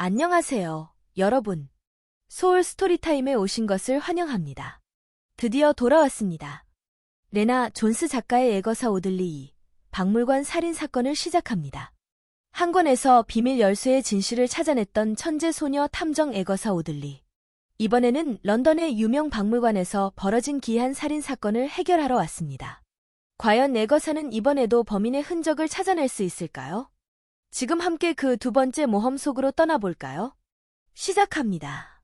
안녕하세요, 여러분. 소울 스토리타임에 오신 것을 환영합니다. 드디어 돌아왔습니다. 레나 존스 작가의 에거사 오들리 박물관 살인 사건을 시작합니다. 한 권에서 비밀 열쇠의 진실을 찾아냈던 천재 소녀 탐정 에거사 오들리. 이번에는 런던의 유명 박물관에서 벌어진 기이한 살인 사건을 해결하러 왔습니다. 과연 에거사는 이번에도 범인의 흔적을 찾아낼 수 있을까요? 지금 함께 그 두 번째 모험 속으로 떠나볼까요? 시작합니다.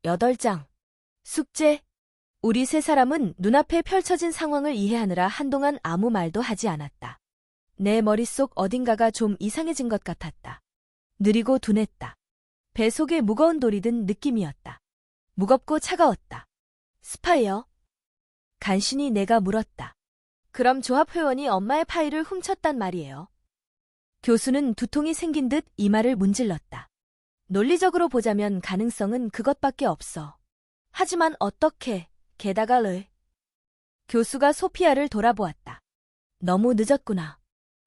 8장. 숙제. 우리 세 사람은 눈앞에 펼쳐진 상황을 이해하느라 한동안 아무 말도 하지 않았다. 내 머릿속 어딘가가 좀 이상해진 것 같았다. 느리고 둔했다. 배 속에 무거운 돌이 든 느낌이었다. 무겁고 차가웠다. 스파이요? 간신히 내가 물었다. 그럼 조합 회원이 엄마의 파일을 훔쳤단 말이에요. 교수는 두통이 생긴 듯 이마를 문질렀다. 논리적으로 보자면 가능성은 그것밖에 없어. 하지만 어떻게, 게다가 교수가 소피아를 돌아보았다. 너무 늦었구나.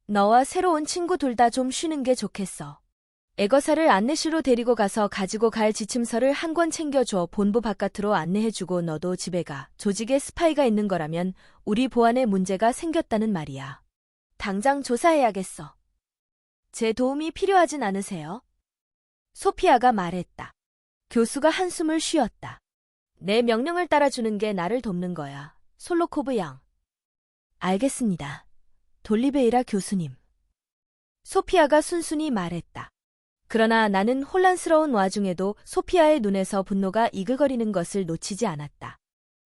너와 새로운 친구 둘 다 좀 쉬는 게 좋겠어. 에거사를 안내실로 데리고 가서 가지고 갈 지침서를 한 권 챙겨줘. 본부 바깥으로 안내해주고 너도 집에 가. 조직에 스파이가 있는 거라면 우리 보안에 문제가 생겼다는 말이야. 당장 조사해야겠어. 제 도움이 필요하진 않으세요? 소피아가 말했다. 교수가 한숨을 쉬었다. 내 명령을 따라주는 게 나를 돕는 거야. 솔로코브 양. 알겠습니다. 돌리베이라 교수님. 소피아가 순순히 말했다. 그러나 나는 혼란스러운 와중에도 소피아의 눈에서 분노가 이글거리는 것을 놓치지 않았다.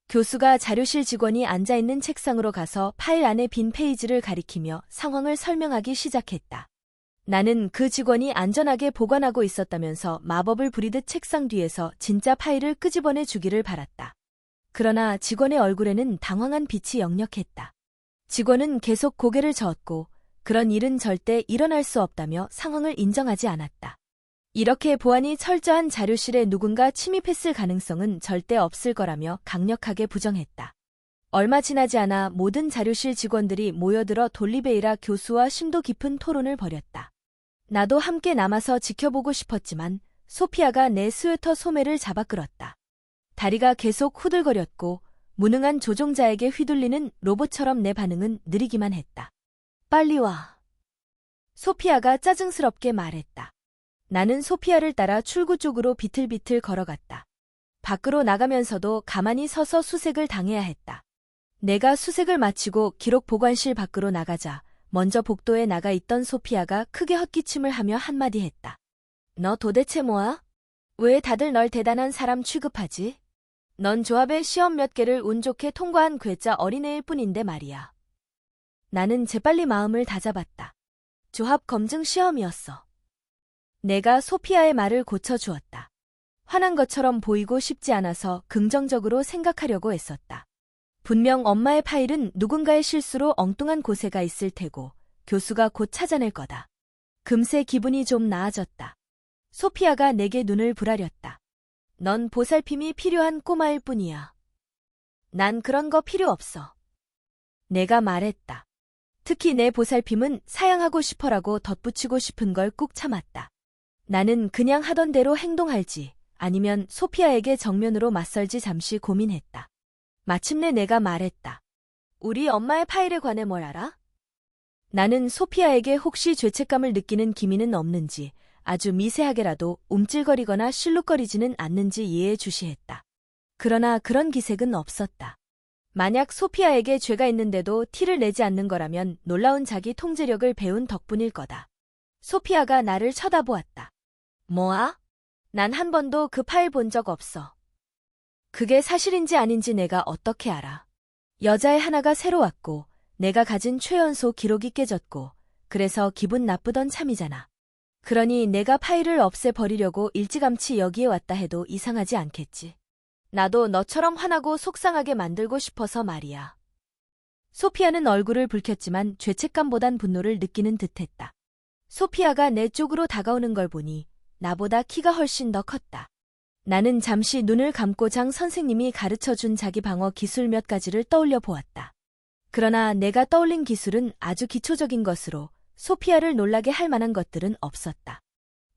교수가 자료실 직원이 앉아있는 책상으로 가서 파일 안에 빈 페이지를 가리키며 상황을 설명하기 시작했다. 나는 그 직원이 안전하게 보관하고 있었다면서 마법을 부리듯 책상 뒤에서 진짜 파일을 끄집어내 주기를 바랐다. 그러나 직원의 얼굴에는 당황한 빛이 역력했다. 직원은 계속 고개를 저었고 그런 일은 절대 일어날 수 없다며 상황을 인정하지 않았다. 이렇게 보안이 철저한 자료실에 누군가 침입했을 가능성은 절대 없을 거라며 강력하게 부정했다. 얼마 지나지 않아 모든 자료실 직원들이 모여들어 돌리베이라 교수와 심도 깊은 토론을 벌였다. 나도 함께 남아서 지켜보고 싶었지만 소피아가 내 스웨터 소매를 잡아 끌었다. 다리가 계속 후들거렸고 무능한 조종자에게 휘둘리는 로봇처럼 내 반응은 느리기만 했다. 빨리 와. 소피아가 짜증스럽게 말했다. 나는 소피아를 따라 출구 쪽으로 비틀비틀 걸어갔다. 밖으로 나가면서도 가만히 서서 수색을 당해야 했다. 내가 수색을 마치고 기록 보관실 밖으로 나가자 먼저 복도에 나가 있던 소피아가 크게 헛기침을 하며 한마디 했다. 너 도대체 뭐야? 왜 다들 널 대단한 사람 취급하지? 넌 조합의 시험 몇 개를 운 좋게 통과한 괴짜 어린애일 뿐인데 말이야. 나는 재빨리 마음을 다잡았다. 조합 검증 시험이었어. 내가 소피아의 말을 고쳐주었다. 화난 것처럼 보이고 싶지 않아서 긍정적으로 생각하려고 애썼다. 분명 엄마의 파일은 누군가의 실수로 엉뚱한 곳에가 있을 테고 교수가 곧 찾아낼 거다. 금세 기분이 좀 나아졌다. 소피아가 내게 눈을 부라렸다. 넌 보살핌이 필요한 꼬마일 뿐이야. 난 그런 거 필요 없어. 내가 말했다. 특히 내 보살핌은 사양하고 싶어라고 덧붙이고 싶은 걸 꾹 참았다. 나는 그냥 하던 대로 행동할지 아니면 소피아에게 정면으로 맞설지 잠시 고민했다. 마침내 내가 말했다. 우리 엄마의 파일에 관해 뭘 알아? 나는 소피아에게 혹시 죄책감을 느끼는 기미는 없는지 아주 미세하게라도 움찔거리거나 실룩거리지는 않는지 이해해 주시했다. 그러나 그런 기색은 없었다. 만약 소피아에게 죄가 있는데도 티를 내지 않는 거라면 놀라운 자기 통제력을 배운 덕분일 거다. 소피아가 나를 쳐다보았다. 뭐야? 난 한 번도 그 파일 본 적 없어. 그게 사실인지 아닌지 내가 어떻게 알아? 여자애 하나가 새로 왔고 내가 가진 최연소 기록이 깨졌고 그래서 기분 나쁘던 참이잖아. 그러니 내가 파일을 없애버리려고 일찌감치 여기에 왔다 해도 이상하지 않겠지. 나도 너처럼 화나고 속상하게 만들고 싶어서 말이야. 소피아는 얼굴을 붉혔지만 죄책감보단 분노를 느끼는 듯했다. 소피아가 내 쪽으로 다가오는 걸 보니 나보다 키가 훨씬 더 컸다. 나는 잠시 눈을 감고 장 선생님이 가르쳐준 자기 방어 기술 몇 가지를 떠올려 보았다. 그러나 내가 떠올린 기술은 아주 기초적인 것으로 소피아를 놀라게 할 만한 것들은 없었다.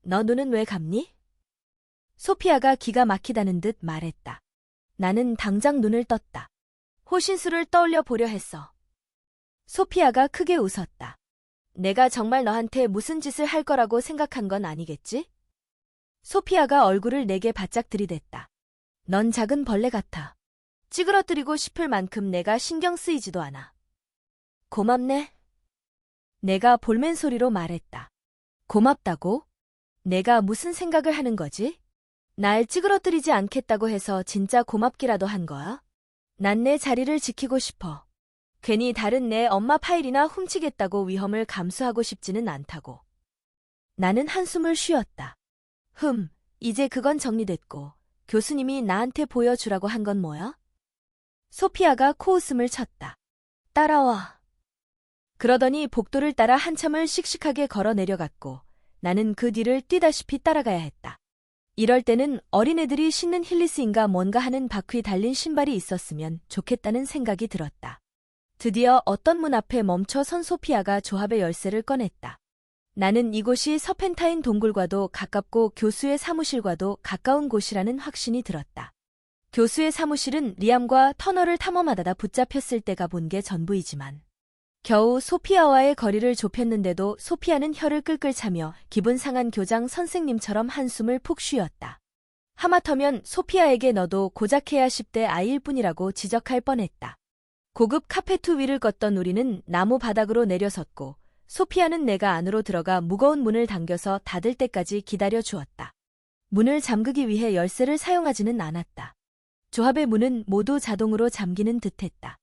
너 눈은 왜 감니? 소피아가 기가 막히다는 듯 말했다. 나는 당장 눈을 떴다. 호신술을 떠올려 보려 했어. 소피아가 크게 웃었다. 내가 정말 너한테 무슨 짓을 할 거라고 생각한 건 아니겠지? 소피아가 얼굴을 내게 바짝 들이댔다. 넌 작은 벌레 같아. 찌그러뜨리고 싶을 만큼 내가 신경 쓰이지도 않아. 고맙네. 내가 볼멘 소리로 말했다. 고맙다고? 내가 무슨 생각을 하는 거지? 날 찌그러뜨리지 않겠다고 해서 진짜 고맙기라도 한 거야? 난 내 자리를 지키고 싶어. 괜히 다른 내 엄마 파일이나 훔치겠다고 위험을 감수하고 싶지는 않다고. 나는 한숨을 쉬었다. 이제 그건 정리됐고 교수님이 나한테 보여주라고 한 건 뭐야? 소피아가 코웃음을 쳤다. 따라와. 그러더니 복도를 따라 한참을 씩씩하게 걸어 내려갔고 나는 그 뒤를 뛰다시피 따라가야 했다. 이럴 때는 어린애들이 신는 힐리스인가 뭔가 하는 바퀴 달린 신발이 있었으면 좋겠다는 생각이 들었다. 드디어 어떤 문 앞에 멈춰 선 소피아가 조합의 열쇠를 꺼냈다. 나는 이곳이 서펜타인 동굴과도 가깝고 교수의 사무실과도 가까운 곳이라는 확신이 들었다. 교수의 사무실은 리암과 터널을 탐험하다가 붙잡혔을 때 가본 게 전부이지만 겨우 소피아와의 거리를 좁혔는데도 소피아는 혀를 끌끌 차며 기분 상한 교장 선생님처럼 한숨을 푹 쉬었다. 하마터면 소피아에게 너도 고작 해야 10대 아이일 뿐이라고 지적할 뻔했다. 고급 카페트 위를 걷던 우리는 나무 바닥으로 내려섰고 소피아는 내가 안으로 들어가 무거운 문을 당겨서 닫을 때까지 기다려 주었다. 문을 잠그기 위해 열쇠를 사용하지는 않았다. 조합의 문은 모두 자동으로 잠기는 듯했다.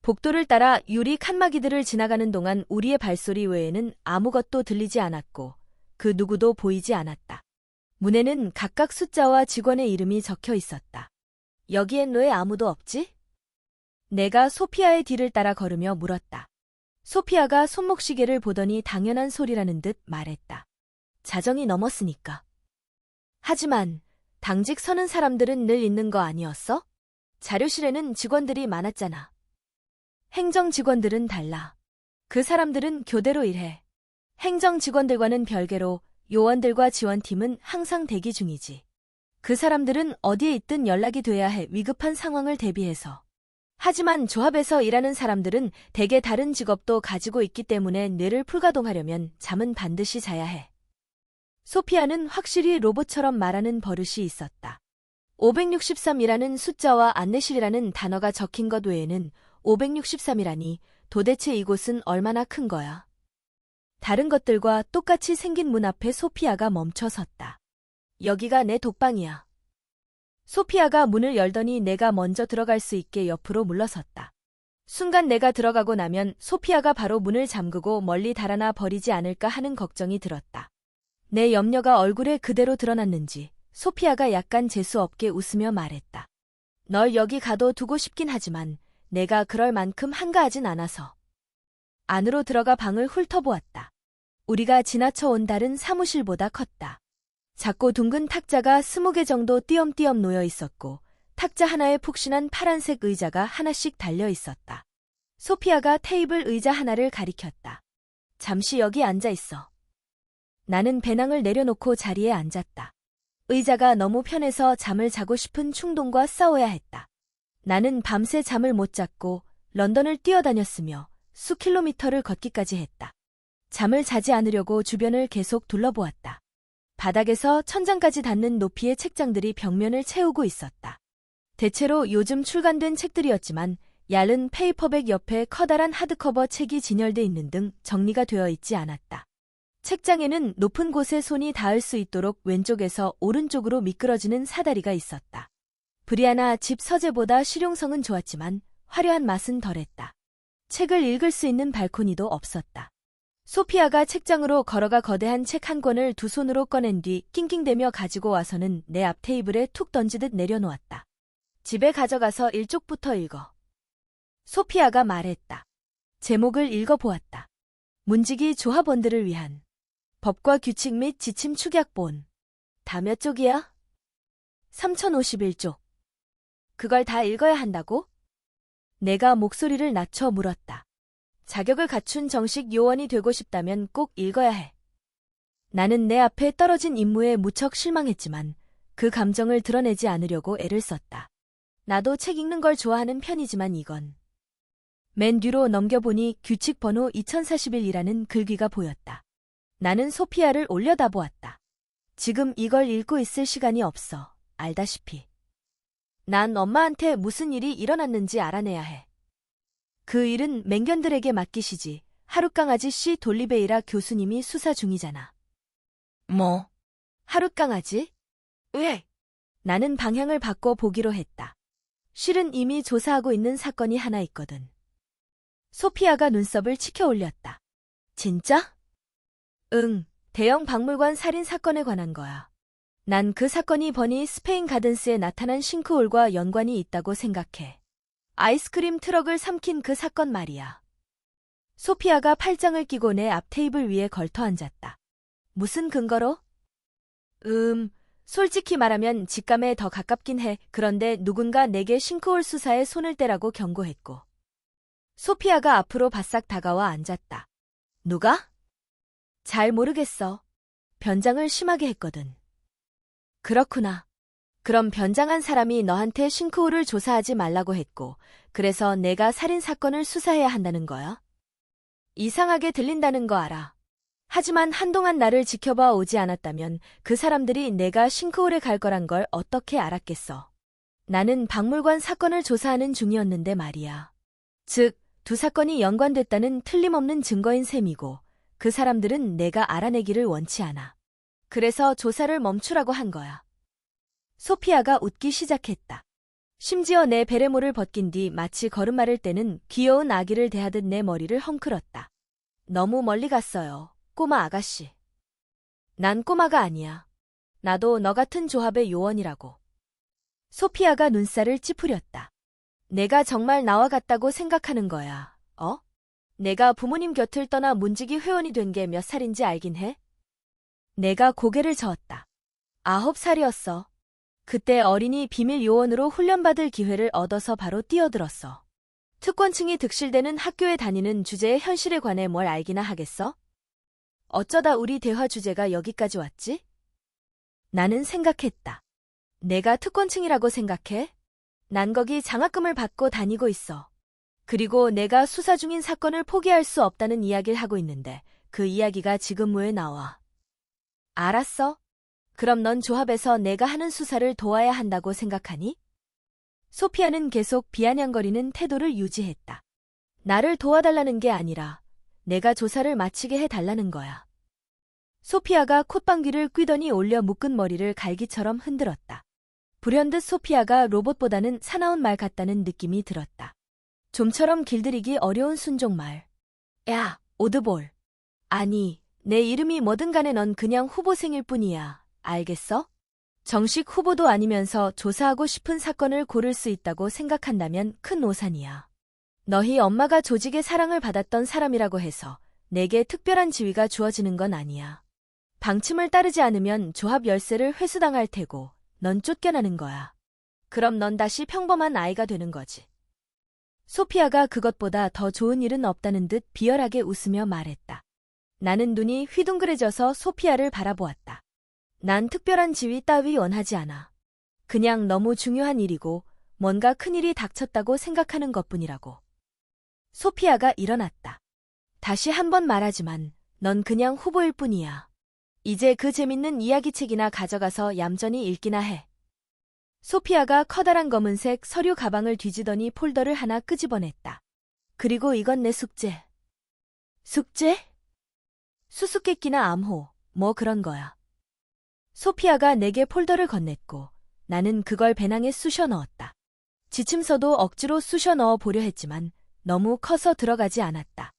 복도를 따라 유리 칸막이들을 지나가는 동안 우리의 발소리 외에는 아무것도 들리지 않았고 그 누구도 보이지 않았다. 문에는 각각 숫자와 직원의 이름이 적혀 있었다. 여기엔 왜 아무도 없지? 내가 소피아의 뒤를 따라 걸으며 물었다. 소피아가 손목시계를 보더니 당연한 소리라는 듯 말했다. 자정이 넘었으니까. 하지만 당직 서는 사람들은 늘 있는 거 아니었어? 자료실에는 직원들이 많았잖아. 행정 직원들은 달라. 그 사람들은 교대로 일해. 행정 직원들과는 별개로 요원들과 지원팀은 항상 대기 중이지. 그 사람들은 어디에 있든 연락이 돼야 해 위급한 상황을 대비해서. 하지만 조합에서 일하는 사람들은 대개 다른 직업도 가지고 있기 때문에 뇌를 풀가동하려면 잠은 반드시 자야 해. 소피아는 확실히 로봇처럼 말하는 버릇이 있었다. 563이라는 숫자와 안내실이라는 단어가 적힌 것 외에는 563이라니 도대체 이곳은 얼마나 큰 거야. 다른 것들과 똑같이 생긴 문 앞에 소피아가 멈춰 섰다. 여기가 내 독방이야. 소피아가 문을 열더니 내가 먼저 들어갈 수 있게 옆으로 물러섰다. 순간 내가 들어가고 나면 소피아가 바로 문을 잠그고 멀리 달아나 버리지 않을까 하는 걱정이 들었다. 내 염려가 얼굴에 그대로 드러났는지 소피아가 약간 재수없게 웃으며 말했다. 널 여기 가둬 두고 싶긴 하지만 내가 그럴 만큼 한가하진 않아서. 안으로 들어가 방을 훑어보았다. 우리가 지나쳐 온 달은 사무실보다 컸다. 작고 둥근 탁자가 20개 정도 띄엄띄엄 놓여 있었고 탁자 하나에 푹신한 파란색 의자가 하나씩 달려 있었다. 소피아가 테이블 의자 하나를 가리켰다. 잠시 여기 앉아 있어. 나는 배낭을 내려놓고 자리에 앉았다. 의자가 너무 편해서 잠을 자고 싶은 충동과 싸워야 했다. 나는 밤새 잠을 못 잤고 런던을 뛰어다녔으며 수킬로미터를 걷기까지 했다. 잠을 자지 않으려고 주변을 계속 둘러보았다. 바닥에서 천장까지 닿는 높이의 책장들이 벽면을 채우고 있었다. 대체로 요즘 출간된 책들이었지만 얇은 페이퍼백 옆에 커다란 하드커버 책이 진열돼 있는 등 정리가 되어 있지 않았다. 책장에는 높은 곳에 손이 닿을 수 있도록 왼쪽에서 오른쪽으로 미끄러지는 사다리가 있었다. 브리아나 집 서재보다 실용성은 좋았지만 화려한 맛은 덜했다. 책을 읽을 수 있는 발코니도 없었다. 소피아가 책장으로 걸어가 거대한 책 한 권을 두 손으로 꺼낸 뒤 낑낑대며 가지고 와서는 내 앞 테이블에 툭 던지듯 내려놓았다. 집에 가져가서 일쪽부터 읽어. 소피아가 말했다. 제목을 읽어보았다. 문지기 조합원들을 위한 법과 규칙 및 지침 축약본. 다 몇 쪽이야? 3051쪽. 그걸 다 읽어야 한다고? 내가 목소리를 낮춰 물었다. 자격을 갖춘 정식 요원이 되고 싶다면 꼭 읽어야 해. 나는 내 앞에 떨어진 임무에 무척 실망했지만 그 감정을 드러내지 않으려고 애를 썼다. 나도 책 읽는 걸 좋아하는 편이지만 이건. 맨 뒤로 넘겨보니 규칙 번호 2041이라는 글귀가 보였다. 나는 소피아를 올려다보았다. 지금 이걸 읽고 있을 시간이 없어. 알다시피. 난 엄마한테 무슨 일이 일어났는지 알아내야 해. 그 일은 맹견들에게 맡기시지. 하룻강아지 씨 돌리베이라 교수님이 수사 중이잖아. 뭐? 하룻강아지? 왜? 나는 방향을 바꿔 보기로 했다. 실은 이미 조사하고 있는 사건이 하나 있거든. 소피아가 눈썹을 치켜 올렸다. 진짜? 응, 대형 박물관 살인 사건에 관한 거야. 난 그 사건이 버니 스페인 가든스에 나타난 싱크홀과 연관이 있다고 생각해. 아이스크림 트럭을 삼킨 그 사건 말이야. 소피아가 팔짱을 끼고 내 앞 테이블 위에 걸터 앉았다. 무슨 근거로? 솔직히 말하면 직감에 더 가깝긴 해. 그런데 누군가 내게 싱크홀 수사에 손을 떼라고 경고했고. 소피아가 앞으로 바싹 다가와 앉았다. 누가? 잘 모르겠어. 변장을 심하게 했거든. 그렇구나. 그럼 변장한 사람이 너한테 싱크홀을 조사하지 말라고 했고, 그래서 내가 살인 사건을 수사해야 한다는 거야? 이상하게 들린다는 거 알아. 하지만 한동안 나를 지켜봐 오지 않았다면 그 사람들이 내가 싱크홀에 갈 거란 걸 어떻게 알았겠어. 나는 박물관 사건을 조사하는 중이었는데 말이야. 즉, 두 사건이 연관됐다는 틀림없는 증거인 셈이고 그 사람들은 내가 알아내기를 원치 않아. 그래서 조사를 멈추라고 한 거야. 소피아가 웃기 시작했다. 심지어 내 베레모를 벗긴 뒤 마치 걸음마를 떼는 귀여운 아기를 대하듯 내 머리를 헝클었다. 너무 멀리 갔어요, 꼬마 아가씨. 난 꼬마가 아니야. 나도 너 같은 조합의 요원이라고. 소피아가 눈살을 찌푸렸다. 내가 정말 나와 같다고 생각하는 거야, 어? 내가 부모님 곁을 떠나 문지기 회원이 된 게 몇 살인지 알긴 해? 내가 고개를 저었다. 9살이었어. 그때 어린이 비밀 요원으로 훈련받을 기회를 얻어서 바로 뛰어들었어. 특권층이 득실되는 학교에 다니는 주제의 현실에 관해 뭘 알기나 하겠어? 어쩌다 우리 대화 주제가 여기까지 왔지? 나는 생각했다. 내가 특권층이라고 생각해? 난 거기 장학금을 받고 다니고 있어. 그리고 내가 수사 중인 사건을 포기할 수 없다는 이야기를 하고 있는데 그 이야기가 지금 왜 나와? 알았어. 그럼 넌 조합에서 내가 하는 수사를 도와야 한다고 생각하니? 소피아는 계속 비아냥거리는 태도를 유지했다. 나를 도와달라는 게 아니라 내가 조사를 마치게 해달라는 거야. 소피아가 콧방귀를 뀌더니 올려 묶은 머리를 갈기처럼 흔들었다. 불현듯 소피아가 로봇보다는 사나운 말 같다는 느낌이 들었다. 좀처럼 길들이기 어려운 순종말. 야, 오드볼. 아니, 내 이름이 뭐든 간에 넌 그냥 후보생일 뿐이야. 알겠어? 정식 후보도 아니면서 조사하고 싶은 사건을 고를 수 있다고 생각한다면 큰 오산이야. 너희 엄마가 조직의 사랑을 받았던 사람이라고 해서 내게 특별한 지위가 주어지는 건 아니야. 방침을 따르지 않으면 조합 열쇠를 회수당할 테고 넌 쫓겨나는 거야. 그럼 넌 다시 평범한 아이가 되는 거지. 소피아가 그것보다 더 좋은 일은 없다는 듯 비열하게 웃으며 말했다. 나는 눈이 휘둥그레져서 소피아를 바라보았다. 난 특별한 지위 따위 원하지 않아. 그냥 너무 중요한 일이고 뭔가 큰일이 닥쳤다고 생각하는 것뿐이라고. 소피아가 일어났다. 다시 한번 말하지만 넌 그냥 후보일 뿐이야. 이제 그 재밌는 이야기책이나 가져가서 얌전히 읽기나 해. 소피아가 커다란 검은색 서류 가방을 뒤지더니 폴더를 하나 끄집어냈다. 그리고 이건 내 숙제. 숙제? 수수께끼나 암호, 뭐 그런 거야. 소피아가 내게 폴더를 건넸고 나는 그걸 배낭에 쑤셔 넣었다. 지침서도 억지로 쑤셔 넣어 보려 했지만 너무 커서 들어가지 않았다.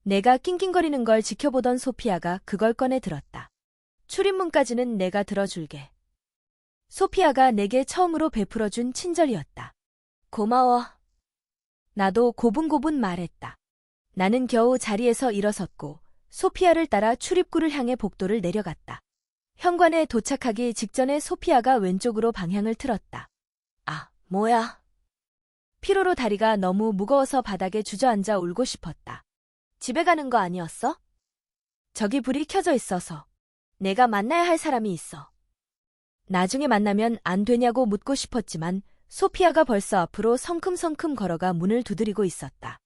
내가 낑낑거리는 걸 지켜보던 소피아가 그걸 꺼내 들었다. 출입문까지는 내가 들어줄게. 소피아가 내게 처음으로 베풀어준 친절이었다. 고마워. 나도 고분고분 말했다. 나는 겨우 자리에서 일어섰고 소피아를 따라 출입구를 향해 복도를 내려갔다. 현관에 도착하기 직전에 소피아가 왼쪽으로 방향을 틀었다. 아, 뭐야. 피로로 다리가 너무 무거워서 바닥에 주저앉아 울고 싶었다. 집에 가는 거 아니었어? 저기 불이 켜져 있어서. 내가 만나야 할 사람이 있어. 나중에 만나면 안 되냐고 묻고 싶었지만 소피아가 벌써 앞으로 성큼성큼 걸어가 문을 두드리고 있었다.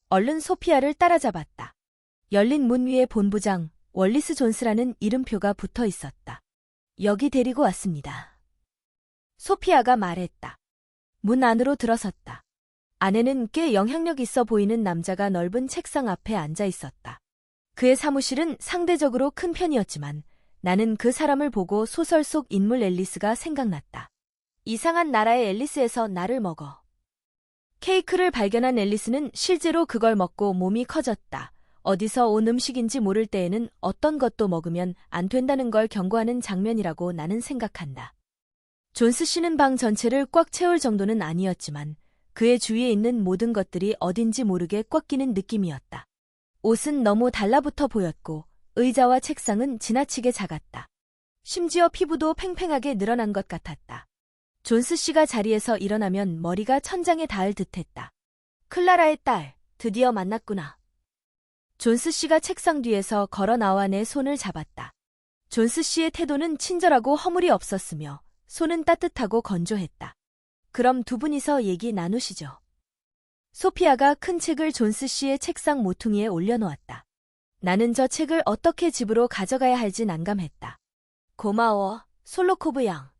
얼른 소피아를 따라잡았다. 열린 문 위에 본부장 월리스 존스라는 이름표가 붙어 있었다. 여기 데리고 왔습니다. 소피아가 말했다. 문 안으로 들어섰다. 안에는 꽤 영향력 있어 보이는 남자가 넓은 책상 앞에 앉아 있었다. 그의 사무실은 상대적으로 큰 편이었지만 나는 그 사람을 보고 소설 속 인물 앨리스가 생각났다. 이상한 나라의 앨리스에서 나를 먹어. 케이크를 발견한 앨리스는 실제로 그걸 먹고 몸이 커졌다. 어디서 온 음식인지 모를 때에는 어떤 것도 먹으면 안 된다는 걸 경고하는 장면이라고 나는 생각한다. 존스 씨는 방 전체를 꽉 채울 정도는 아니었지만 그의 주위에 있는 모든 것들이 어딘지 모르게 꽉 끼는 느낌이었다. 옷은 너무 달라붙어 보였고 의자와 책상은 지나치게 작았다. 심지어 피부도 팽팽하게 늘어난 것 같았다. 존스 씨가 자리에서 일어나면 머리가 천장에 닿을 듯했다. 클라라의 딸, 드디어 만났구나. 존스 씨가 책상 뒤에서 걸어 나와 내 손을 잡았다. 존스 씨의 태도는 친절하고 허물이 없었으며 손은 따뜻하고 건조했다. 그럼 두 분이서 얘기 나누시죠. 소피아가 큰 책을 존스 씨의 책상 모퉁이에 올려놓았다. 나는 저 책을 어떻게 집으로 가져가야 할지 난감했다. 고마워, 솔로코브 양.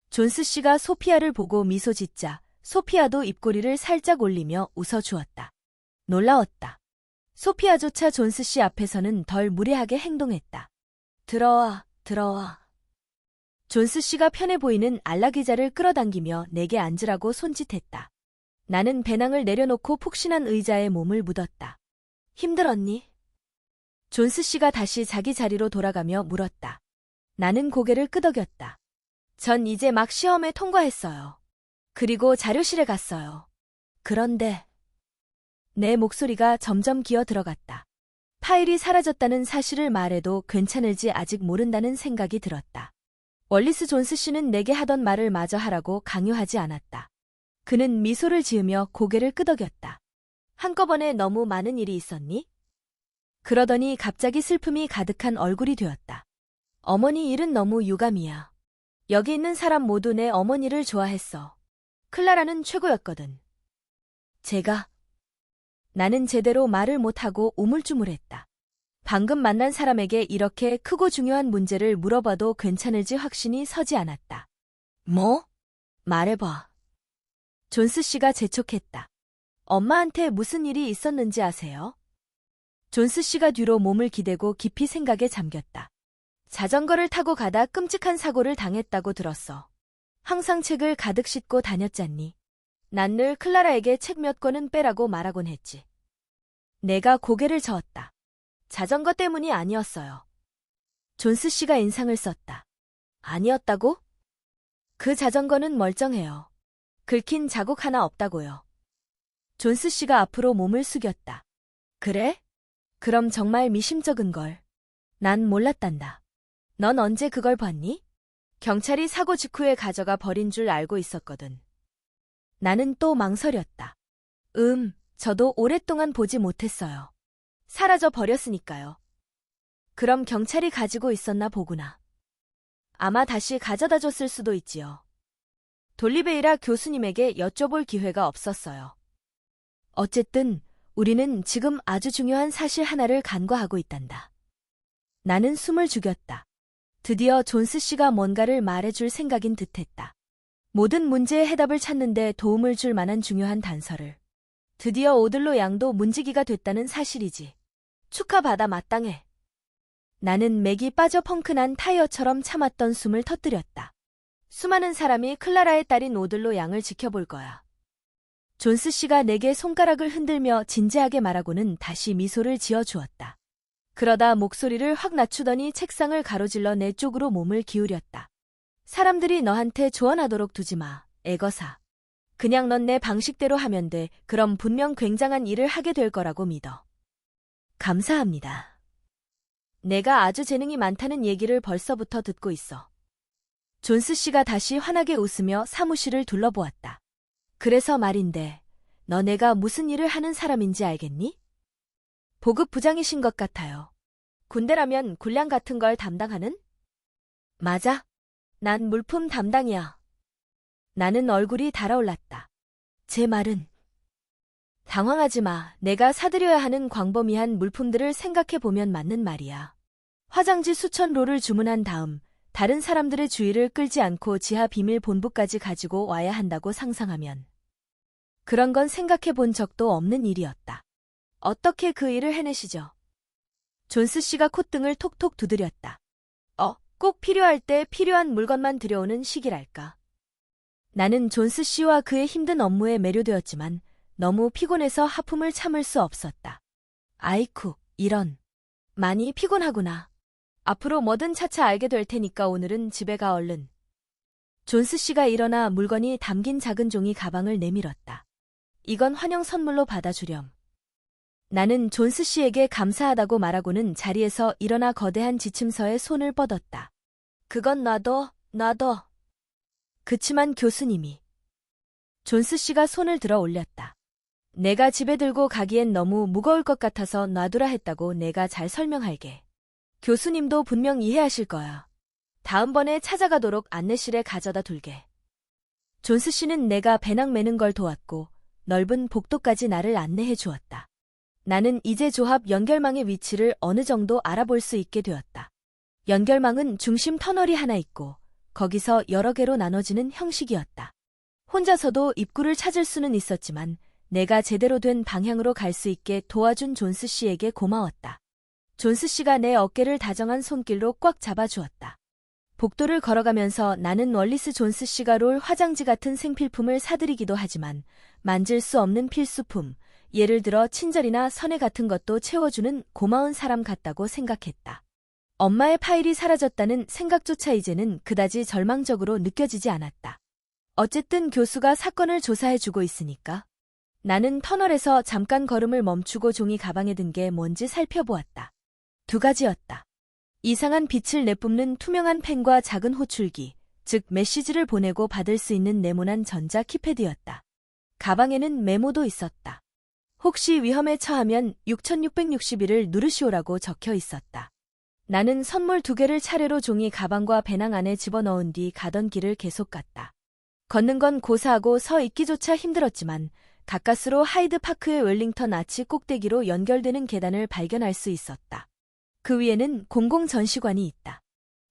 존스 씨가 소피아를 보고 미소 짓자 소피아도 입꼬리를 살짝 올리며 웃어주었다. 놀라웠다. 소피아조차 존스 씨 앞에서는 덜 무례하게 행동했다. 들어와, 들어와. 존스 씨가 편해 보이는 안락의자를 끌어당기며 내게 앉으라고 손짓했다. 나는 배낭을 내려놓고 푹신한 의자에 몸을 묻었다. 힘들었니? 존스 씨가 다시 자기 자리로 돌아가며 물었다. 나는 고개를 끄덕였다. 전 이제 막 시험에 통과했어요. 그리고 자료실에 갔어요. 그런데 내 목소리가 점점 기어 들어갔다. 파일이 사라졌다는 사실을 말해도 괜찮을지 아직 모른다는 생각이 들었다. 월리스 존스 씨는 내게 하던 말을 마저 하라고 강요하지 않았다. 그는 미소를 지으며 고개를 끄덕였다. 한꺼번에 너무 많은 일이 있었니? 그러더니 갑자기 슬픔이 가득한 얼굴이 되었다. 어머니 일은 너무 유감이야. 여기 있는 사람 모두 내 어머니를 좋아했어. 클라라는 최고였거든. 나는 제대로 말을 못하고 우물쭈물했다. 방금 만난 사람에게 이렇게 크고 중요한 문제를 물어봐도 괜찮을지 확신이 서지 않았다. 뭐? 말해봐. 존스 씨가 재촉했다. 엄마한테 무슨 일이 있었는지 아세요? 존스 씨가 뒤로 몸을 기대고 깊이 생각에 잠겼다. 자전거를 타고 가다 끔찍한 사고를 당했다고 들었어. 항상 책을 가득 싣고 다녔잖니. 난 늘 클라라에게 책 몇 권은 빼라고 말하곤 했지. 내가 고개를 저었다. 자전거 때문이 아니었어요. 존스 씨가 인상을 썼다. 아니었다고? 그 자전거는 멀쩡해요. 긁힌 자국 하나 없다고요. 존스 씨가 앞으로 몸을 숙였다. 그래? 그럼 정말 미심쩍은걸. 난 몰랐단다. 넌 언제 그걸 봤니? 경찰이 사고 직후에 가져가 버린 줄 알고 있었거든. 나는 또 망설였다. 저도 오랫동안 보지 못했어요. 사라져 버렸으니까요. 그럼 경찰이 가지고 있었나 보구나. 아마 다시 가져다 줬을 수도 있지요. 돌리베이라 교수님에게 여쭤볼 기회가 없었어요. 어쨌든 우리는 지금 아주 중요한 사실 하나를 간과하고 있단다. 나는 숨을 죽였다. 드디어 존스 씨가 뭔가를 말해줄 생각인 듯했다. 모든 문제의 해답을 찾는데 도움을 줄 만한 중요한 단서를. 드디어 오들로 양도 문지기가 됐다는 사실이지. 축하받아 마땅해. 나는 맥이 빠져 펑크난 타이어처럼 참았던 숨을 터뜨렸다. 수많은 사람이 클라라의 딸인 오들로 양을 지켜볼 거야. 존스 씨가 내게 손가락을 흔들며 진지하게 말하고는 다시 미소를 지어주었다. 그러다 목소리를 확 낮추더니 책상을 가로질러 내 쪽으로 몸을 기울였다. 사람들이 너한테 조언하도록 두지 마, 애거사. 그냥 넌 내 방식대로 하면 돼. 그럼 분명 굉장한 일을 하게 될 거라고 믿어. 감사합니다. 내가 아주 재능이 많다는 얘기를 벌써부터 듣고 있어. 존스 씨가 다시 환하게 웃으며 사무실을 둘러보았다. 그래서 말인데, 너 내가 무슨 일을 하는 사람인지 알겠니? 보급 부장이신 것 같아요. 군대라면 군량 같은 걸 담당하는? 맞아. 난 물품 담당이야. 나는 얼굴이 달아올랐다. 제 말은 당황하지 마. 내가 사들여야 하는 광범위한 물품들을 생각해보면 맞는 말이야. 화장지 수천 롤을 주문한 다음 다른 사람들의 주의를 끌지 않고 지하 비밀 본부까지 가지고 와야 한다고 상상하면 그런 건 생각해본 적도 없는 일이었다. 어떻게 그 일을 해내시죠? 존스 씨가 콧등을 톡톡 두드렸다. 꼭 필요할 때 필요한 물건만 들여오는 식이랄까. 나는 존스 씨와 그의 힘든 업무에 매료되었지만 너무 피곤해서 하품을 참을 수 없었다. 아이쿠, 이런. 많이 피곤하구나. 앞으로 뭐든 차차 알게 될 테니까 오늘은 집에 가 얼른. 존스 씨가 일어나 물건이 담긴 작은 종이 가방을 내밀었다. 이건 환영 선물로 받아주렴. 나는 존스 씨에게 감사하다고 말하고는 자리에서 일어나 거대한 지침서에 손을 뻗었다. 그건 놔둬. 그치만 교수님이. 존스 씨가 손을 들어 올렸다. 내가 집에 들고 가기엔 너무 무거울 것 같아서 놔두라 했다고 내가 잘 설명할게. 교수님도 분명 이해하실 거야. 다음번에 찾아가도록 안내실에 가져다 둘게. 존스 씨는 내가 배낭 매는 걸 도왔고 넓은 복도까지 나를 안내해 주었다. 나는 이제 조합 연결망의 위치를 어느 정도 알아볼 수 있게 되었다. 연결망은 중심 터널이 하나 있고 거기서 여러 개로 나눠지는 형식이었다. 혼자서도 입구를 찾을 수는 있었지만 내가 제대로 된 방향으로 갈 수 있게 도와준 존스 씨에게 고마웠다. 존스 씨가 내 어깨를 다정한 손길로 꽉 잡아주었다. 복도를 걸어가면서 나는 월리스 존스 씨가 롤 화장지 같은 생필품을 사들이기도 하지만 만질 수 없는 필수품, 예를 들어 친절이나 선해 같은 것도 채워주는 고마운 사람 같다고 생각했다. 엄마의 파일이 사라졌다는 생각조차 이제는 그다지 절망적으로 느껴지지 않았다. 어쨌든 교수가 사건을 조사해주고 있으니까. 나는 터널에서 잠깐 걸음을 멈추고 종이 가방에 든 게 뭔지 살펴보았다. 두 가지였다. 이상한 빛을 내뿜는 투명한 펜과 작은 호출기, 즉 메시지를 보내고 받을 수 있는 네모난 전자 키패드였다. 가방에는 메모도 있었다. 혹시 위험에 처하면 6661을 누르시오라고 적혀 있었다. 나는 선물 2개를 차례로 종이 가방과 배낭 안에 집어넣은 뒤 가던 길을 계속 갔다. 걷는 건 고사하고 서 있기조차 힘들었지만 가까스로 하이드파크의 웰링턴 아치 꼭대기로 연결되는 계단을 발견할 수 있었다. 그 위에는 공공전시관이 있다.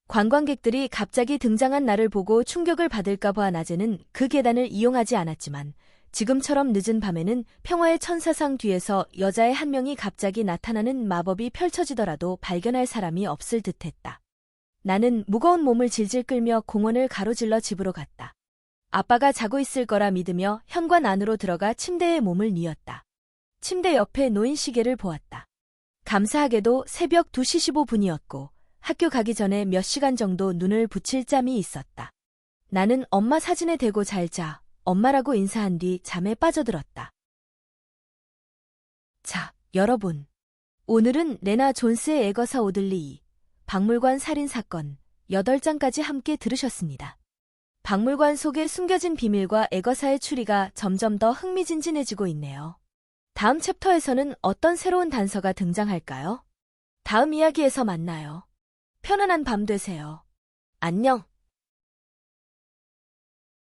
관광객들이 갑자기 등장한 나를 보고 충격을 받을까 봐 낮에는 그 계단을 이용하지 않았지만 지금처럼 늦은 밤에는 평화의 천사상 뒤에서 여자의 한 명이 갑자기 나타나는 마법이 펼쳐지더라도 발견할 사람이 없을 듯했다. 나는 무거운 몸을 질질 끌며 공원을 가로질러 집으로 갔다. 아빠가 자고 있을 거라 믿으며 현관 안으로 들어가 침대에 몸을 뉘었다. 침대 옆에 놓인 시계를 보았다. 감사하게도 새벽 2시 15분이었고 학교 가기 전에 몇 시간 정도 눈을 붙일 짬이 있었다. 나는 엄마 사진에 대고 잘 자, 엄마라고 인사한 뒤 잠에 빠져들었다. 자, 여러분. 오늘은 레나 존스의 에거사 오들리 박물관 살인사건 8장까지 함께 들으셨습니다. 박물관 속에 숨겨진 비밀과 에거사의 추리가 점점 더 흥미진진해지고 있네요. 다음 챕터에서는 어떤 새로운 단서가 등장할까요? 다음 이야기에서 만나요. 편안한 밤 되세요. 안녕.